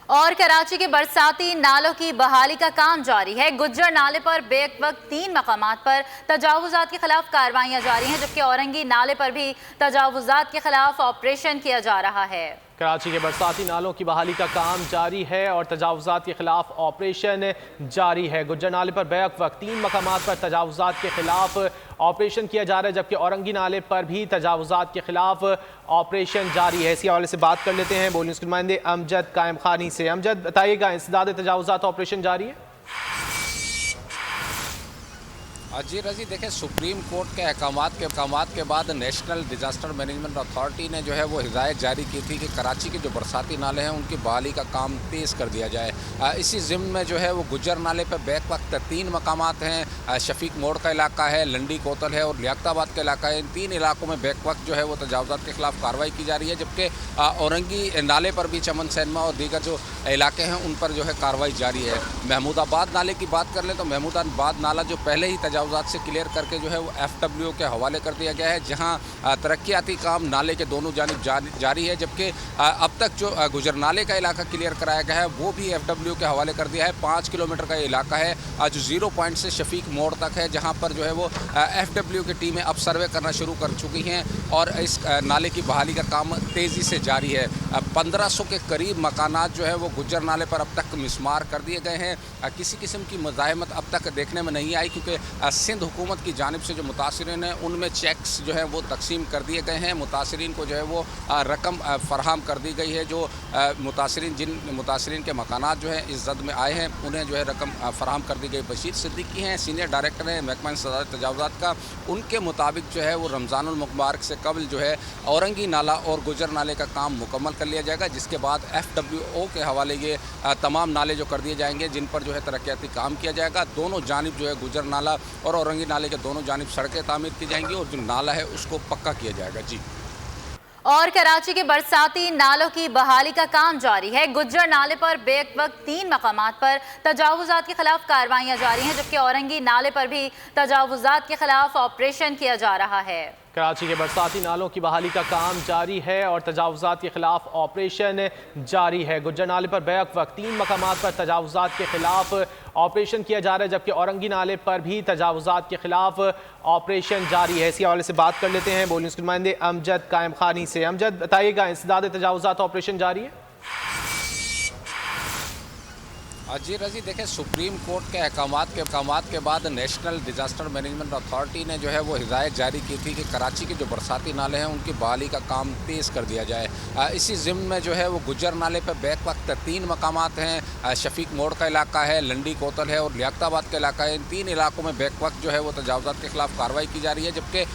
और कराची के बरसाती नालों की बहाली का काम जारी है। गुज्जर नाले पर बेक वक्त 3 मकामात पर तजावुजात के खिलाफ कार्रवाइयां जारी हैं, जबकि औरंगी नाले पर भी तजावुजात के खिलाफ ऑपरेशन किया जा रहा है। कराची के बरसाती नालों की बहाली का काम जारी है और तजावुजात के खिलाफ ऑपरेशन जारी है। गुज्जर नाले पर बैक वक्त 3 मकामात पर तजावुजात के खिलाफ ऑपरेशन किया जा रहा है, जबकि औरंगी नाले पर भी तजावुजात के खिलाफ ऑपरेशन जारी है। इसी हवाले से बात कर लेते हैं बोली न्यूज़ के नुमाइंदे अमजद कायम खानी से। अमजद, बताइएगा, इंसदाद तजावुजात ऑपरेशन जारी है? जी रजी, देखें, सुप्रीम कोर्ट के अहकामात के बाद नेशनल डिज़ास्टर मैनेजमेंट अथॉरिटी ने जो है वो हिदायत जारी की थी कि कराची के जो बरसाती नाले हैं उनकी बहाली का काम तेज़ कर दिया जाए। इसी ज़िम्न में जो है वो गुज्जर नाले पर बैक वक्त 3 मकामात हैं। शफीक मोड़ का इलाका है, लंडी कोतल है और लियाकताबाद का इलाका है। इन 3 इलाकों में बैक वक्त जो है वो तजावुजात के खिलाफ कार्रवाई की जा रही है, जबकि औरंगी नाले पर भी चमन सैनमा और दीगर जो इलाके हैं उन पर जो है कार्रवाई जारी है। महमूदाबाद नाले की बात कर लें तो महमूदाबाद नाला जो पहले ही तजावुजात से क्लियर करके जो है वो FWO के हवाले कर दिया गया है, जहां तरक्याती काम नाले के दोनों जानिब जारी है, जबकि अब तक जो गुजर नाले का इलाका क्लियर कराया गया है वो भी FWO के हवाले कर दिया है। 5 किलोमीटर का इलाका है जो 0 पॉइंट से शफीक मोड़ तक है, जहां पर जो है वो FWO की टीमें अब सर्वे करना शुरू कर चुकी हैं और इस नाले की बहाली का काम तेज़ी से जारी है। 1500 के करीब मकानात जो है वो गुज्जर नाले पर अब तक मिसमार कर दिए गए हैं। किसी किस्म की मज़ाहमत अब तक देखने में नहीं आई, क्योंकि सिंध हुकूमत की जानिब से जो मुतासरीन हैं उनमें चेक्स जो है वो तकसीम कर दिए गए हैं। मुतासरीन को जो है वो रकम फ़राहम कर दी गई है। जो जिन मुतासरीन के मकानात जो हैं इस जद में आए हैं उन्हें जो है रकम फ़राहम कर दी गई। बशीर सिद्दीकी हैं, सीनियर डायरेक्टर हैं महकमा इंसदाद तजावुजात का। उनके मुताबिक जो है वो रमज़ानुल मुबारक से कबल जो है औरंगी नाला और गुजर नाले का काम मुकम्मल कर लिया जाएगा, जिसके बाद FWO के हवाले ये तमाम नाले जो कर दिए जाएंगे जिन पर जो है तरक्याती काम किया जाएगा। दोनों जानिब जो है गुजर नाला और औरंगी नाले के दोनों जानिब सड़कें तामीर की जाएंगी और जो नाला है उसको पक्का किया जाएगा। जी। और कराची के बरसाती नालों की बहाली का काम जारी है। गुज्जर नाले पर बेक वक्त 3 मकामात पर तजावुजात के खिलाफ कार्रवाइयां जारी हैं, जबकि औरंगी नाले पर भी तजावुजात के खिलाफ ऑपरेशन किया जा रहा है। कराची के बरसाती नालों की बहाली का काम जारी है और तजावुजात के खिलाफ ऑपरेशन जारी है। गुज्जर नाले पर बैक वक्त 3 मकामात पर तजावुजात के खिलाफ ऑपरेशन किया जा रहा है, जबकि औरंगी नाले पर भी तजावुजात के खिलाफ ऑपरेशन जारी है। इसी हवाले से बात कर लेते हैं बोली न्यूज़ के नुमाइंदे अमजद कायम खानी से। अमजद, बताइएगा, इंसदाद तजावुजात ऑपरेशन जारी है? जी रजी, देखें, सुप्रीम कोर्ट के अहकामात के बाद नेशनल डिज़ास्टर मैनेजमेंट अथॉरिटी ने जो है वो हिदायत जारी की थी कि कराची के जो बरसाती नाले हैं उनकी बहाली का काम तेज़ कर दिया जाए। इसी ज़िम्न में जो है वो गुज्जर नाले पर बैक वक्त 3 मकामात हैं। शफीक मोड़ का इलाका है, लंडी कोतल है और लियाकताबाद का इलाका है। इन 3 इलाकों में बैक वक्त जो है वो तजावुजात के खिलाफ कार्रवाई की जा रही है, जबकि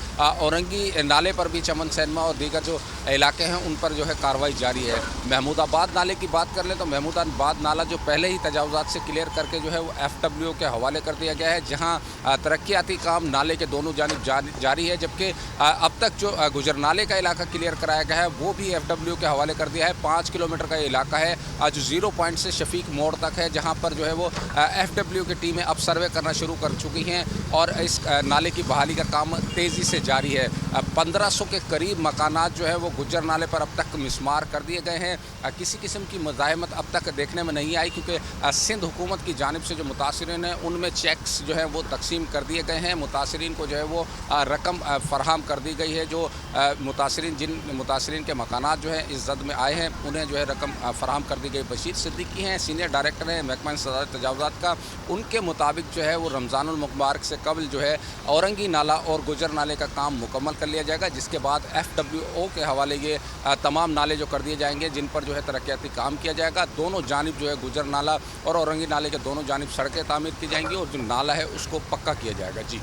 औरंगी नाले पर भी चमन सैनमा और दीगर जो इलाके हैं उन पर जो है कार्रवाई जारी है। महमूदाबाद नाले की बात कर लें तो महमूदाबाद नाला जो पहले ही तजावुजात से क्लियर करके जो है वो FWO के हवाले कर दिया गया है, जहां तरक्याती काम नाले के दोनों जानिब जारी है, जबकि अब तक जो गुजर नाले का इलाका क्लियर कराया गया है वो भी FWO के हवाले कर दिया है। 5 किलोमीटर का इलाका है जो 0 पॉइंट से शफीक मोड़ तक है, जहां पर जो है वो FWO की टीमें अब सर्वे करना शुरू कर चुकी हैं और इस नाले की बहाली का काम तेज़ी से जारी है। 1500 के करीब मकानात जो है वो गुज्जर नाले पर अब तक मिसमार कर दिए गए हैं। किसी किस्म की मज़ाहमत अब तक देखने में नहीं आई, क्योंकि सिंध हुकूमत की जानिब से जो मुतासरीन हैं उनमें चेक्स जो है वो तकसीम कर दिए गए हैं। मुतासरीन को जो है वो रकम फ़राहम कर दी गई है। जो जिन मुतासरीन के मकानात जो हैं इस जद में आए हैं उन्हें जो है रकम फ़राहम कर दी गई। बशीर सिद्दीकी हैं, सीनियर डायरेक्टर हैं महकमा इंसदाद तजावुजात का। उनके मुताबिक जो है वो रमज़ानुल मुबारक से कबल जो है औरंगी नाला और गुजर नाले का काम मुकम्मल कर लिया जाएगा, जिसके बाद FWO के हवाले ये तमाम नाले जो कर दिए जाएंगे जिन पर जो है तरक्याती काम किया जाएगा। दोनों जानिब जो है गुजर नाला और औरंगी नाले के दोनों जानिब सड़कें तामीर की जाएंगी और जो नाला है उसको पक्का किया जाएगा। जी।